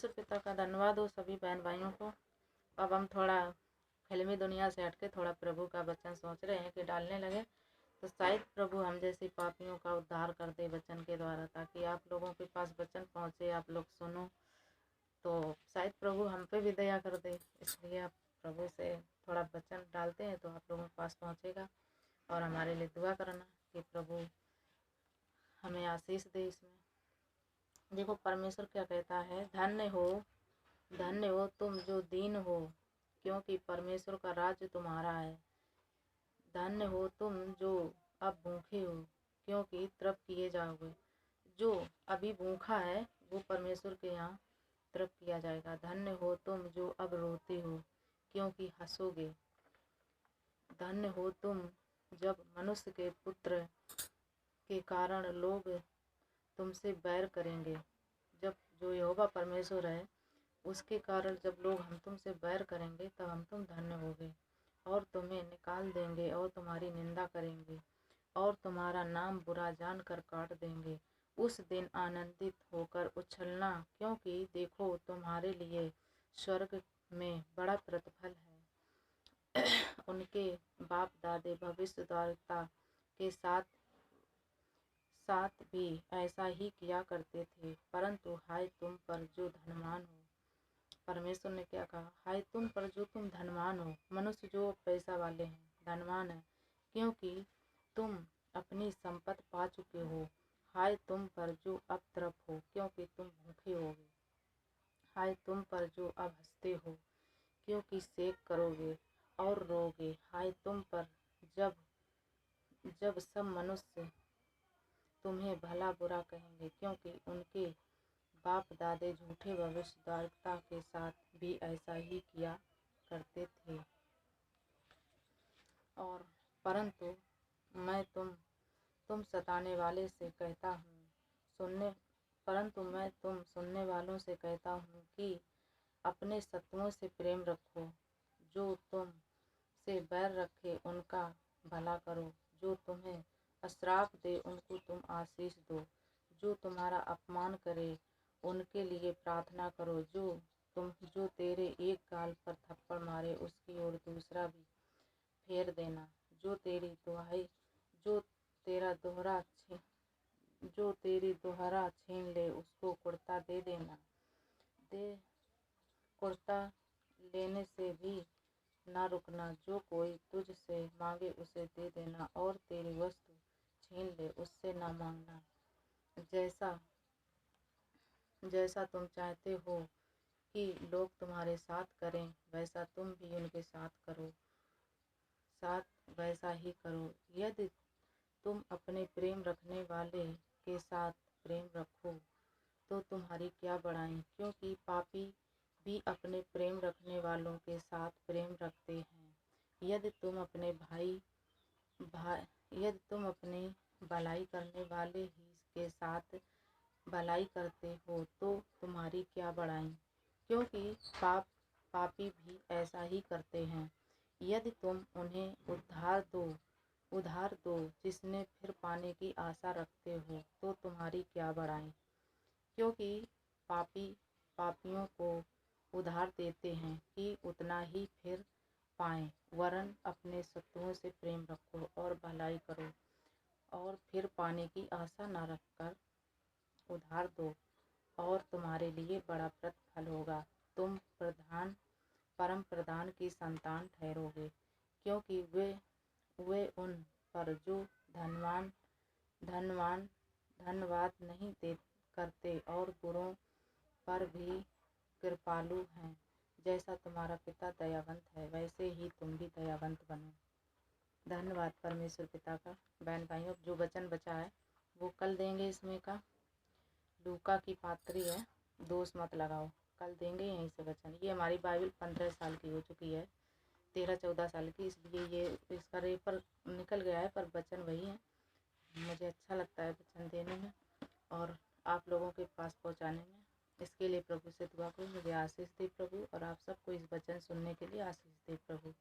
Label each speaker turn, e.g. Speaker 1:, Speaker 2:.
Speaker 1: ईश्वर पिता का धन्यवाद हो सभी बहन भाइयों को। अब हम थोड़ा फिल्मी दुनिया से हटके थोड़ा प्रभु का वचन सोच रहे हैं कि डालने लगे, तो शायद प्रभु हम जैसे पापियों का उद्धार कर दे वचन के द्वारा, ताकि आप लोगों के पास वचन पहुँचे, आप लोग सुनो, तो शायद प्रभु हम पे भी दया कर दे। इसलिए आप प्रभु से थोड़ा वचन डालते हैं तो आप लोगों के पास पहुँचेगा। और हमारे लिए दुआ करना कि प्रभु हमें आशीष दे। इसमें देखो परमेश्वर क्या कहता है, धन्य हो तुम जो दीन हो, क्योंकि परमेश्वर का राज्य तुम्हारा है। धन्य हो तुम जो अब भूखे हो, क्योंकि तृप्त किए जाओगे। जो अभी भूखा है वो परमेश्वर के यहाँ तृप्त किया जाएगा। धन्य हो तुम जो अब रोते हो, क्योंकि हंसोगे। धन्य हो तुम जब मनुष्य के पुत्र के कारण लोग तुमसे बैर करेंगे। जब जो यहोवा परमेश्वर है उसके कारण जब लोग हम तुमसे बैर करेंगे तब हम तुम धन्य होगे, और तुम्हें निकाल देंगे और तुम्हारी निंदा करेंगे और तुम्हारा नाम बुरा जानकर काट देंगे। उस दिन आनंदित होकर उछलना, क्योंकि देखो तुम्हारे लिए स्वर्ग में बड़ा प्रतिफल है। उनके बाप दादे भविष्यद्वक्ता के साथ भी ऐसा ही किया करते थे, परंतु हाय तुम पर जो धनवान हो। परमेश्वर ने क्या कहा, हाय तुम पर जो तुम धनवान हो। मनुष्य जो पैसा वाले हैं धनवान है, क्योंकि तुम अपनी संपत्ति पा चुके हो। हाय तुम पर जो अब तृप्त हो, क्योंकि तुम भूखे होगे। हाय तुम पर जो अब हंसते हो, क्योंकि सेक करोगे और रोगे। हाय तुम पर जब सब मनुष्य तुम्हें भला बुरा कहेंगे, क्योंकि उनके बाप दादे झूठे भविष्यद्वक्ता के साथ भी ऐसा ही किया करते थे। और परंतु मैं तुम सताने वाले से कहता हूँ मैं तुम सुनने वालों से कहता हूँ कि अपने शत्रुओं से प्रेम रखो, जो तुम से बैर रखे उनका भला करो, जो तुम्हें अश्राप दे उनको तुम आशीष दो, जो तुम्हारा अपमान करे उनके लिए प्रार्थना करो, जो तेरे एक गाल पर थप्पड़ मारे उसकी ओर दूसरा भी फेर देना, जो तेरी दोहरा छीन ले उसको कुर्ता दे देना। कुर्ता लेने से भी ना रुकना, जो कोई तुझसे मांगे उसे दे देना, और तेरी वस्तु छीन ले उससे ना मांगना। जैसा तुम चाहते हो कि लोग तुम्हारे साथ करें, वैसा तुम भी उनके साथ वैसा ही करो। यदि तुम अपने प्रेम रखने वाले के साथ प्रेम रखो तो तुम्हारी क्या बड़ाई, क्योंकि पापी भी अपने प्रेम रखने वालों के साथ प्रेम रखते हैं। यदि तुम अपने भलाई करने वाले ही के साथ भलाई करते हो तो तुम्हारी क्या बड़ाई, क्योंकि पापी भी ऐसा ही करते हैं। यदि तुम उन्हें उधार दो जिसने फिर पाने की आशा रखते हो तो तुम्हारी क्या बड़ाई, क्योंकि पापियों को उधार देते हैं कि उतना ही फिर पाएं। वरन अपने शत्रुओं से प्रेम रखो और भलाई करो, और फिर पाने की आशा न रखकर उधार दो, और तुम्हारे लिए बड़ा प्रतिफल होगा। तुम परम प्रधान की संतान ठहरोगे, क्योंकि वे उन पर जो धन्यवाद नहीं करते और बुरों पर भी कृपालु हैं। जैसा तुम्हारा पिता दयावंत है वैसे ही तुम भी दयावंत बनो। धन्यवाद परमेश्वर पिता का। बहन भाइयों, जो वचन बचा है वो कल देंगे। इसमें का लूका की पात्री है, दोष मत लगाओ, कल देंगे यहीं से वचन। ये हमारी बाइबल 15 साल की हो चुकी है, 13-14 साल की, इसलिए ये इसका रेफर निकल गया है, पर वचन वही है। मुझे अच्छा लगता है वचन देने में और आप लोगों के पास पहुंचाने में। इसके लिए प्रभु से दुआ करो, मुझे आशीष दे प्रभु, और आप सबको इस वचन सुनने के लिए आशीष दे प्रभु।